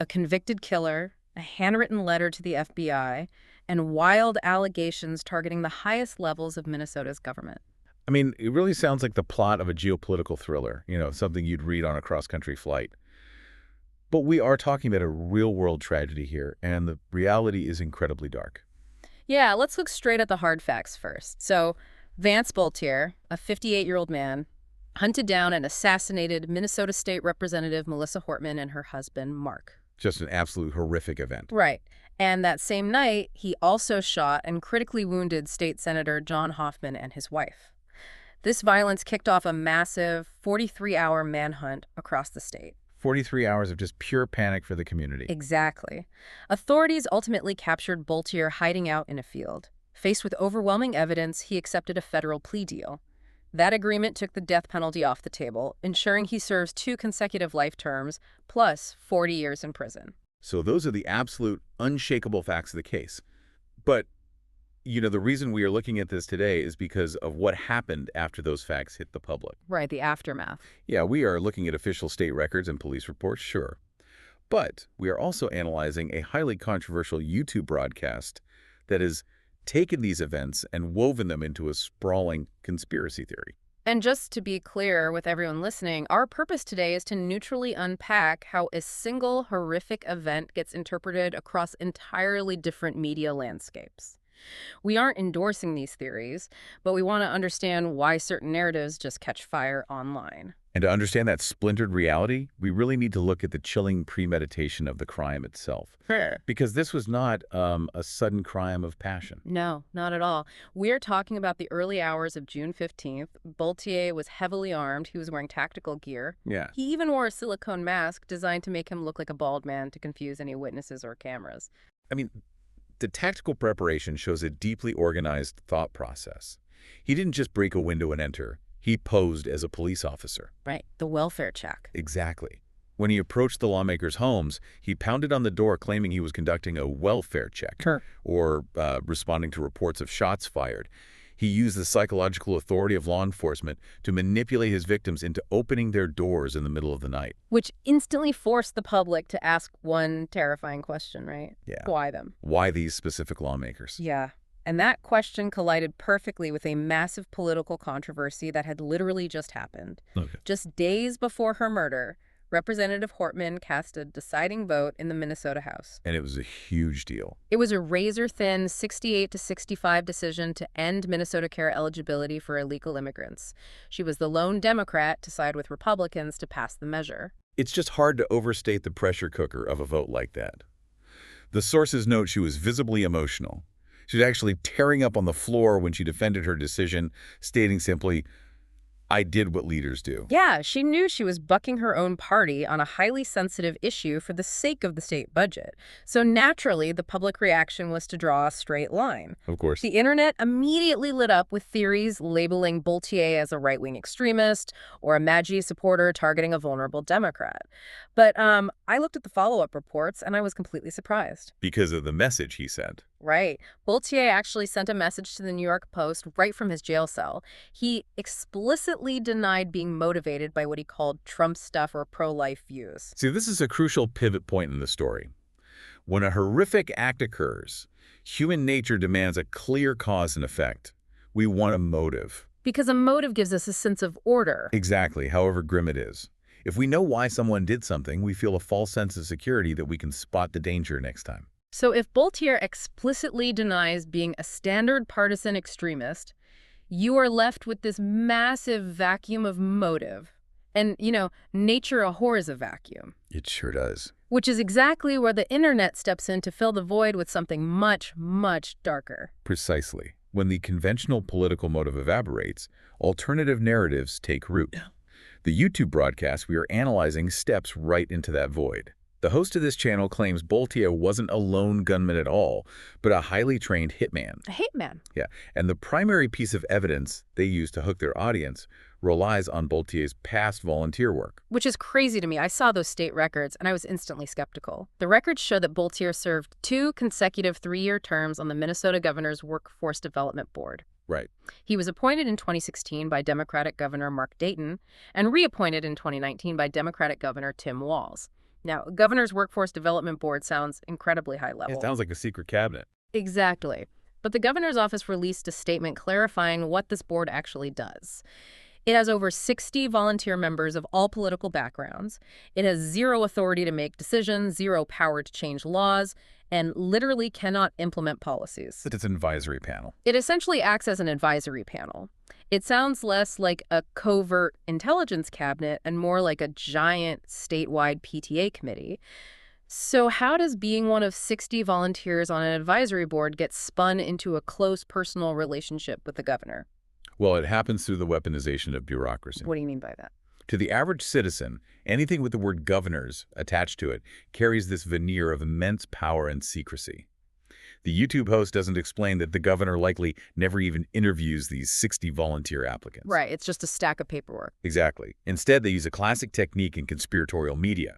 a convicted killer, a handwritten letter to the FBI, and wild allegations targeting the highest levels of Minnesota's government. I mean, it really sounds like the plot of a geopolitical thriller, something you'd read on a cross-country flight. But we are talking about a real-world tragedy here, and the reality is incredibly dark. Yeah, let's look straight at the hard facts first. So, Vance Boltier, a 58-year-old man, hunted down and assassinated Minnesota State Representative Melissa Hortman and her husband, Mark. Just an absolute horrific event. Right. And that same night, he also shot and critically wounded State Senator John Hoffman and his wife. This violence kicked off a massive 43-hour manhunt across the state. 43 hours of just pure panic for the community. Exactly. Authorities ultimately captured Boltier hiding out in a field. Faced with overwhelming evidence, he accepted a federal plea deal. That agreement took the death penalty off the table, ensuring he serves 2 consecutive life terms, plus 40 years in prison. So those are the absolute unshakable facts of the case. But, the reason we are looking at this today is because of what happened after those facts hit the public. Right, the aftermath. Yeah, we are looking at official state records and police reports, sure. But we are also analyzing a highly controversial YouTube broadcast that has taken these events and woven them into a sprawling conspiracy theory. And just to be clear with everyone listening, our purpose today is to neutrally unpack how a single horrific event gets interpreted across entirely different media landscapes. We aren't endorsing these theories, but we want to understand why certain narratives just catch fire online. And to understand that splintered reality, we really need to look at the chilling premeditation of the crime itself. Sure. Because this was not a sudden crime of passion. No, not at all. We're talking about the early hours of June 15th. Boltier was heavily armed. He was wearing tactical gear. Yeah. He even wore a silicone mask designed to make him look like a bald man to confuse any witnesses or cameras. I mean, the tactical preparation shows a deeply organized thought process. He didn't just break a window and enter. He posed as a police officer. Right, the welfare check. Exactly. When he approached the lawmakers' homes, he pounded on the door claiming he was conducting a welfare check. Sure. Or responding to reports of shots fired. He used the psychological authority of law enforcement to manipulate his victims into opening their doors in the middle of the night. Which instantly forced the public to ask one terrifying question, right? Yeah. Why them? Why these specific lawmakers? Yeah. And that question collided perfectly with a massive political controversy that had literally just happened. Okay. Just days before her murder, Representative Hortman cast a deciding vote in the Minnesota House. And it was a huge deal. It was a razor-thin 68-65 decision to end Minnesota care eligibility for illegal immigrants. She was the lone Democrat to side with Republicans to pass the measure. It's just hard to overstate the pressure cooker of a vote like that. The sources note she was visibly emotional. She was actually tearing up on the floor when she defended her decision, stating simply, "I did what leaders do." Yeah, she knew she was bucking her own party on a highly sensitive issue for the sake of the state budget. So naturally, the public reaction was to draw a straight line. Of course. The internet immediately lit up with theories labeling Boltier as a right-wing extremist or a Maggie supporter targeting a vulnerable Democrat. But I looked at the follow-up reports and I was completely surprised. Because of the message he sent. Right. Boltier actually sent a message to the New York Post right from his jail cell. He explicitly denied being motivated by what he called Trump stuff or pro-life views. See, this is a crucial pivot point in the story. When a horrific act occurs, human nature demands a clear cause and effect. We want a motive. Because a motive gives us a sense of order. Exactly, however grim it is. If we know why someone did something, we feel a false sense of security that we can spot the danger next time. So if Boltier explicitly denies being a standard partisan extremist, you are left with this massive vacuum of motive. And, nature abhors a vacuum. It sure does. Which is exactly where the internet steps in to fill the void with something much, much darker. Precisely. When the conventional political motive evaporates, alternative narratives take root. The YouTube broadcast we are analyzing steps right into that void. The host of this channel claims Boltier wasn't a lone gunman at all, but a highly trained hitman. A hitman? Yeah, and the primary piece of evidence they use to hook their audience relies on Boltier's past volunteer work. Which is crazy to me. I saw those state records, and I was instantly skeptical. The records show that Boltier served 2 consecutive 3-year terms on the Minnesota Governor's Workforce Development Board. Right. He was appointed in 2016 by Democratic Governor Mark Dayton and reappointed in 2019 by Democratic Governor Tim Walz. Now, Governor's Workforce Development Board sounds incredibly high It level. sounds like a secret cabinet. Exactly. But the governor's office released a statement clarifying what this board actually does. It has over 60 volunteer members of all political backgrounds. It has zero authority to make decisions, zero power to change laws, and literally cannot implement policies. It's an advisory panel. It essentially acts as an advisory panel. It sounds less like a covert intelligence cabinet and more like a giant statewide PTA committee. So how does being one of 60 volunteers on an advisory board get spun into a close personal relationship with the governor? Well, it happens through the weaponization of bureaucracy. What do you mean by that? To the average citizen, anything with the word governors attached to it carries this veneer of immense power and secrecy. The YouTube host doesn't explain that the governor likely never even interviews these 60 volunteer applicants. Right, it's just a stack of paperwork. Exactly. Instead, they use a classic technique in conspiratorial media.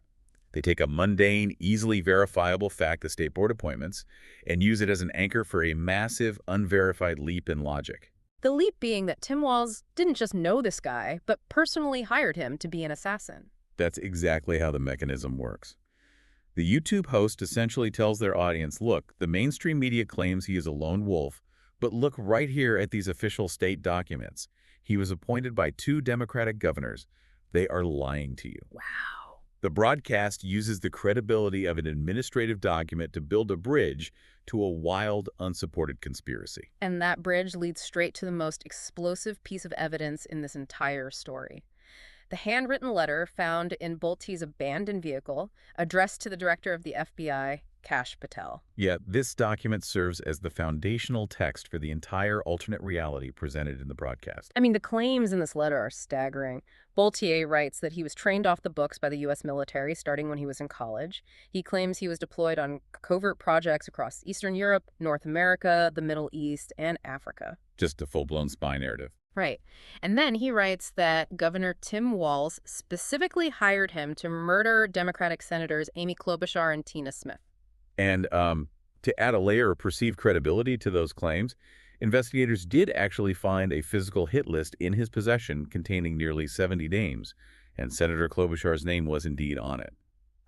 They take a mundane, easily verifiable fact, the state board appointments, and use it as an anchor for a massive, unverified leap in logic. The leap being that Tim Walz didn't just know this guy, but personally hired him to be an assassin. That's exactly how the mechanism works. The YouTube host essentially tells their audience, look, the mainstream media claims he is a lone wolf, but look right here at these official state documents. He was appointed by 2 Democratic governors. They are lying to you. Wow. The broadcast uses the credibility of an administrative document to build a bridge to a wild, unsupported conspiracy. And that bridge leads straight to the most explosive piece of evidence in this entire story. The handwritten letter found in Boltier's abandoned vehicle, addressed to the director of the FBI, Kash Patel. Yet, this document serves as the foundational text for the entire alternate reality presented in the broadcast. I mean, the claims in this letter are staggering. Boltier writes that he was trained off the books by the U.S. military starting when he was in college. He claims he was deployed on covert projects across Eastern Europe, North America, the Middle East, and Africa. Just a full-blown spy narrative. Right. And then he writes that Governor Tim Walz specifically hired him to murder Democratic Senators Amy Klobuchar and Tina Smith. And to add a layer of perceived credibility to those claims, investigators did actually find a physical hit list in his possession containing nearly 70 names, and Senator Klobuchar's name was indeed on it.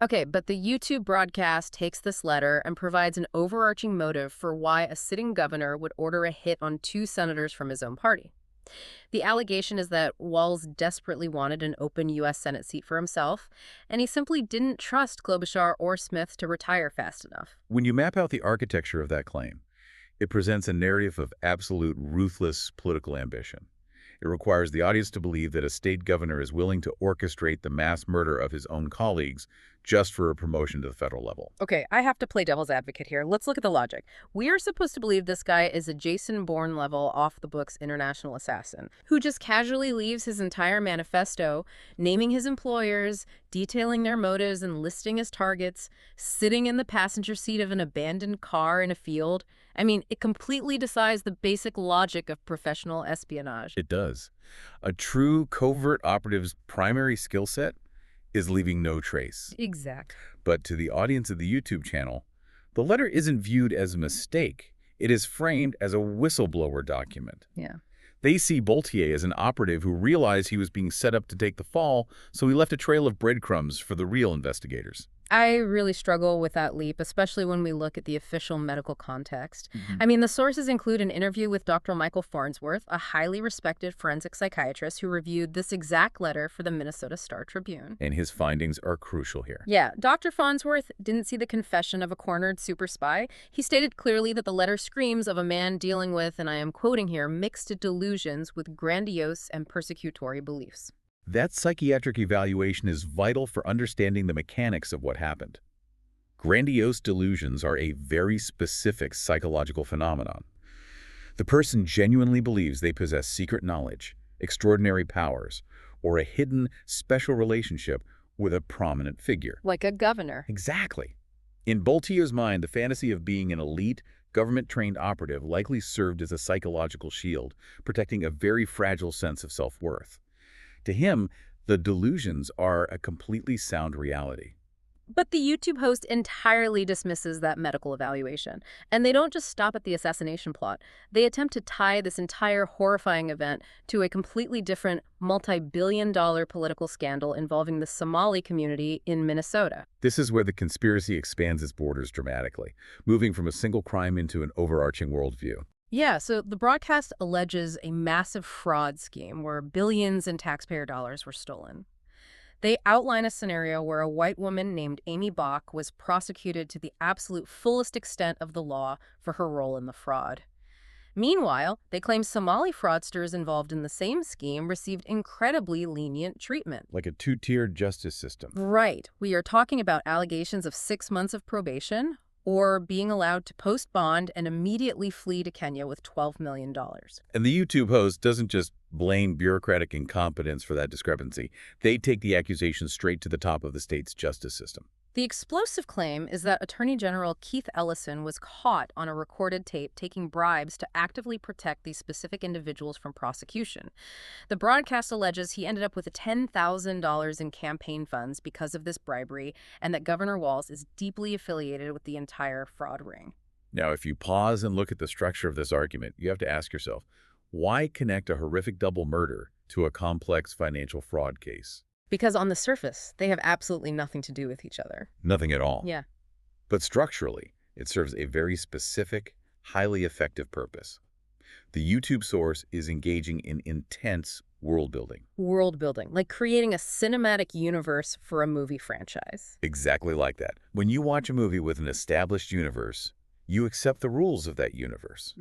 Okay, but the YouTube broadcast takes this letter and provides an overarching motive for why a sitting governor would order a hit on 2 senators from his own party. The allegation is that Walz desperately wanted an open U.S. Senate seat for himself, and he simply didn't trust Klobuchar or Smith to retire fast enough. When you map out the architecture of that claim, it presents a narrative of absolute ruthless political ambition. It requires the audience to believe that a state governor is willing to orchestrate the mass murder of his own colleagues just for a promotion to the federal level. Okay, I have to play devil's advocate here. Let's look at the logic. We are supposed to believe this guy is a Jason Bourne-level, off-the-books international assassin who just casually leaves his entire manifesto, naming his employers, detailing their motives, and listing his targets, sitting in the passenger seat of an abandoned car in a field. I mean, it completely defies the basic logic of professional espionage. It does. A true covert operative's primary skill set is leaving no trace. Exactly. But to the audience of the YouTube channel, the letter isn't viewed as a mistake. It is framed as a whistleblower document. Yeah. They see Boltier as an operative who realized he was being set up to take the fall, so he left a trail of breadcrumbs for the real investigators. I really struggle with that leap, especially when we look at the official medical context. I mean, the sources include an interview with Dr. Michael Farnsworth, a highly respected forensic psychiatrist who reviewed this exact letter for the Minnesota Star-Tribune. And his findings are crucial here. Yeah, Dr. Farnsworth didn't see the confession of a cornered super spy. He stated clearly that the letter screams of a man dealing with, and I am quoting here, mixed delusions with grandiose and persecutory beliefs. That psychiatric evaluation is vital for understanding the mechanics of what happened. Grandiose delusions are a very specific psychological phenomenon. The person genuinely believes they possess secret knowledge, extraordinary powers, or a hidden, special relationship with a prominent figure. Like a governor. Exactly. In Boltier's mind, the fantasy of being an elite, government-trained operative likely served as a psychological shield, protecting a very fragile sense of self-worth. To him, the delusions are a completely sound reality. But the YouTube host entirely dismisses that medical evaluation. And they don't just stop at the assassination plot. They attempt to tie this entire horrifying event to a completely different, multi-billion-dollar political scandal involving the Somali community in Minnesota. This is where the conspiracy expands its borders dramatically, moving from a single crime into an overarching worldview. Yeah, so the broadcast alleges a massive fraud scheme where billions in taxpayer dollars were stolen. They outline a scenario where a white woman named Amy Bach was prosecuted to the absolute fullest extent of the law for her role in the fraud. Meanwhile, they claim Somali fraudsters involved in the same scheme received incredibly lenient treatment. Like a two-tiered justice system. Right. We are talking about allegations of 6 months of probation or being allowed to post bond and immediately flee to Kenya with $12 million. And the YouTube host doesn't just blame bureaucratic incompetence for that discrepancy. They take the accusation straight to the top of the state's justice system. The explosive claim is that Attorney General Keith Ellison was caught on a recorded tape taking bribes to actively protect these specific individuals from prosecution. The broadcast alleges he ended up with $10,000 in campaign funds because of this bribery, and that Governor Walz is deeply affiliated with the entire fraud ring. Now, if you pause and look at the structure of this argument, you have to ask yourself, why connect a horrific double murder to a complex financial fraud case? Because on the surface, they have absolutely nothing to do with each other. Nothing at all. Yeah. But structurally, it serves a very specific, highly effective purpose. The YouTube source is engaging in intense world building. World building, like creating a cinematic universe for a movie franchise. Exactly like that. When you watch a movie with an established universe, you accept the rules of that universe.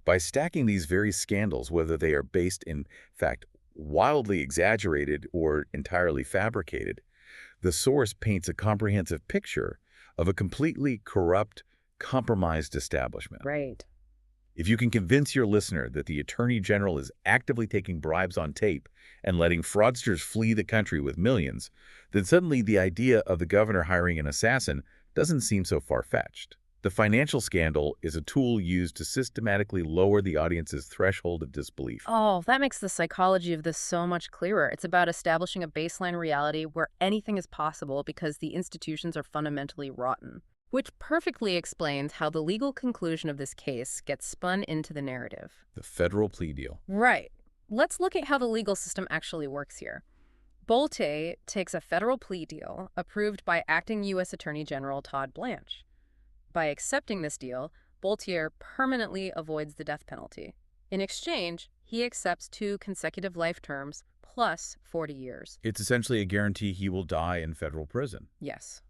By stacking these very scandals, whether they are based in fact wildly exaggerated or entirely fabricated, the source paints a comprehensive picture of a completely corrupt, compromised establishment. Right. If you can convince your listener that the Attorney General is actively taking bribes on tape and letting fraudsters flee the country with millions, then suddenly the idea of the governor hiring an assassin doesn't seem so far-fetched. The financial scandal is a tool used to systematically lower the audience's threshold of disbelief. Oh, that makes the psychology of this so much clearer. It's about establishing a baseline reality where anything is possible because the institutions are fundamentally rotten. Which perfectly explains how the legal conclusion of this case gets spun into the narrative. The federal plea deal. Right. Let's look at how the legal system actually works here. Boltier takes a federal plea deal approved by acting U.S. Attorney General Todd Blanche. By accepting this deal, Boltier permanently avoids the death penalty. In exchange, he accepts 2 consecutive life terms plus 40 years. It's essentially a guarantee he will die in federal prison. Yes.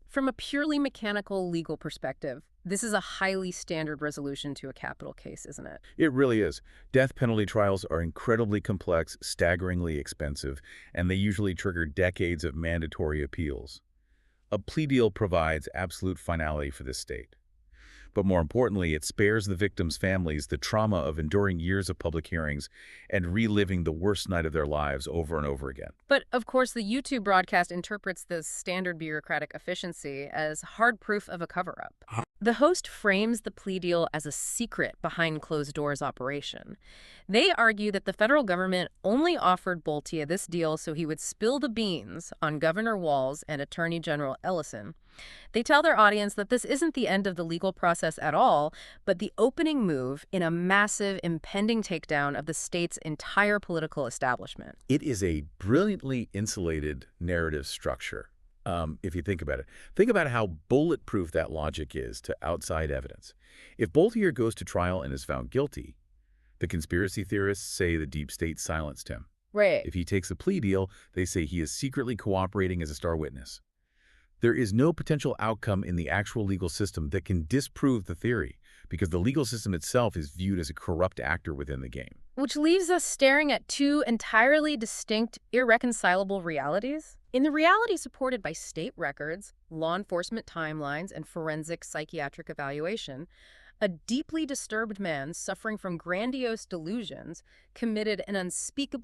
From a purely mechanical legal perspective, this is a highly standard resolution to a capital case, isn't it? It really is. Death penalty trials are incredibly complex, staggeringly expensive, and they usually trigger decades of mandatory appeals. A plea deal provides absolute finality for this state. But more importantly, it spares the victims' families the trauma of enduring years of public hearings and reliving the worst night of their lives over and over again. But, of course, the YouTube broadcast interprets this standard bureaucratic efficiency as hard proof of a cover-up. The host frames the plea deal as a secret behind closed doors operation. They argue that the federal government only offered Boltier this deal so he would spill the beans on Governor Walz and Attorney General Ellison. They tell their audience that this isn't the end of the legal process at all, but the opening move in a massive, impending takedown of the state's entire political establishment. It is a brilliantly insulated narrative structure. If you think about it. Think about how bulletproof that logic is to outside evidence. If Boltier goes to trial and is found guilty, the conspiracy theorists say the deep state silenced him. Right. If he takes a plea deal, they say he is secretly cooperating as a star witness. There is no potential outcome in the actual legal system that can disprove the theory, because the legal system itself is viewed as a corrupt actor within the game. Which leaves us staring at 2 entirely distinct, irreconcilable realities. In the reality supported by state records, law enforcement timelines, and forensic psychiatric evaluation, a deeply disturbed man suffering from grandiose delusions committed an unspeakable